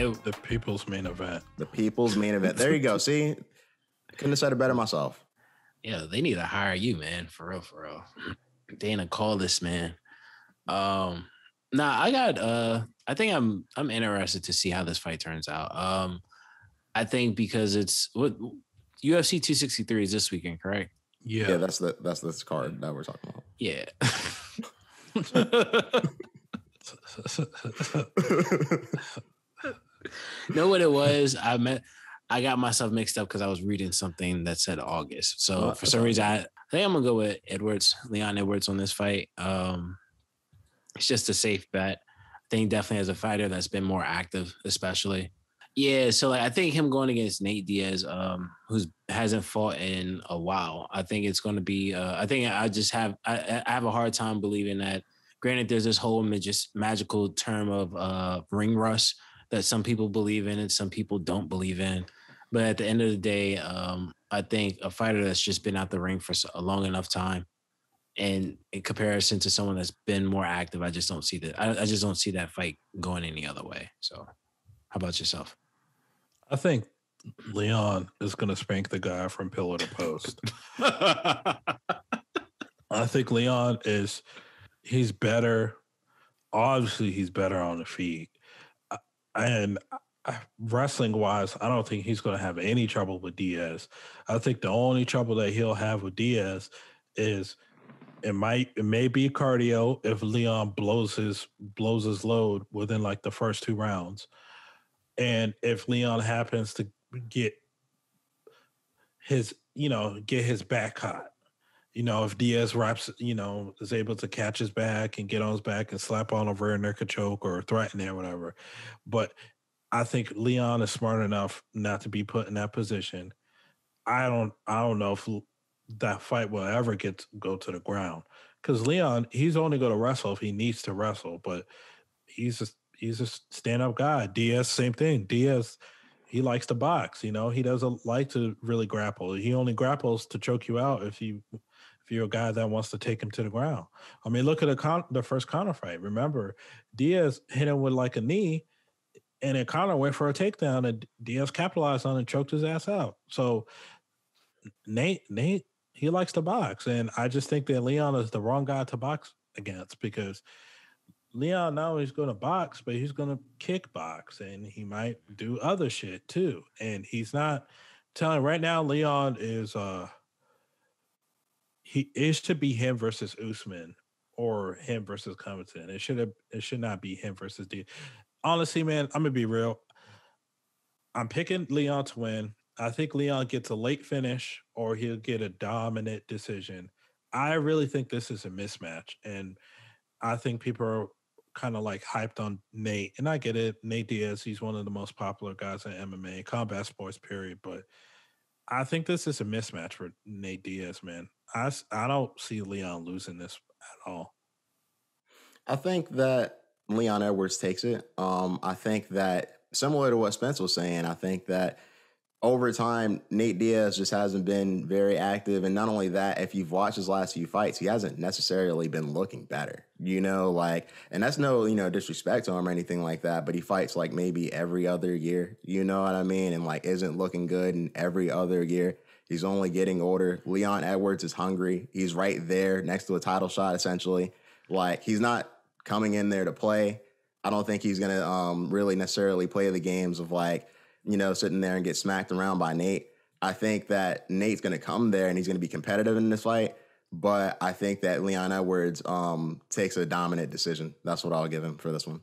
The people's main event. The people's main event. There you go. See, couldn't have said it better myself. Yeah, they need to hire you, man. For real. Dana, call this man. Nah, I got. I think I'm interested to see how this fight turns out. I think because it's what UFC 263 is this weekend, correct? Yeah, that's this card that we're talking about. Yeah. Know what it was? I got myself mixed up because I was reading something that said August. So for some reason, I think I'm gonna go with Leon Edwards on this fight. It's just a safe bet. I think definitely as a fighter that's been more active, especially. Yeah, so I think him going against Nate Diaz, who hasn't fought in a while. I think it's going to be. I think I have a hard time believing that. Granted, there's this whole magical term of ring rust that some people believe in and some people don't believe in. But at the end of the day, I think a fighter that's just been out the ring for a long enough time, and in comparison to someone that's been more active, I just don't see that. I just don't see that fight going any other way. So, how about yourself? I think Leon is going to spank the guy from pillar to post. I think Leon he's better. Obviously, he's better on the feet. And wrestling wise, I don't think he's going to have any trouble with Diaz. I think the only trouble that he'll have with Diaz is it may be cardio if Leon blows his load within like the first 2 rounds. And if Leon happens to get his back hot, if Diaz is able to catch his back and get on his back and slap on a rear naked choke or threaten it or whatever. But I think Leon is smart enough not to be put in that position. I don't know if that fight will ever go to the ground because Leon, he's only going to wrestle if he needs to wrestle, but he's a stand-up guy. Diaz, same thing. Diaz, he likes to box. He doesn't like to really grapple. He only grapples to choke you out if you're a guy that wants to take him to the ground. I mean, look at the first Conor fight. Remember, Diaz hit him with like a knee, and then Conor went for a takedown, and Diaz capitalized on it and choked his ass out. So Nate, he likes to box, and I just think that Leon is the wrong guy to box against because Leon now he's going to box, but he's going to kickbox, and he might do other shit too. And he's not telling right now. Leon is it should be him versus Usman or him versus Covington. It should not be him versus D. Honestly, man, I'm gonna be real. I'm picking Leon to win. I think Leon gets a late finish or he'll get a dominant decision. I really think this is a mismatch, and I think people are kind of like hyped on Nate, and I get it. Nate Diaz, he's one of the most popular guys in MMA, combat sports, period. But I think this is a mismatch for Nate Diaz, man. I don't see Leon losing this at all. I think that Leon Edwards takes it. I think that similar to what Spence was saying, I think that over time, Nate Diaz just hasn't been very active. And not only that, if you've watched his last few fights, he hasn't necessarily been looking better, and that's no, disrespect to him or anything like that, but he fights like maybe every other year, you know what I mean? And like isn't looking good in every other year. He's only getting older. Leon Edwards is hungry. He's right there next to a title shot, essentially. Like he's not coming in there to play. I don't think he's going to really necessarily play the games of like, sitting there and get smacked around by Nate. I think that Nate's going to come there and he's going to be competitive in this fight. But I think that Leon Edwards takes a dominant decision. That's what I'll give him for this one.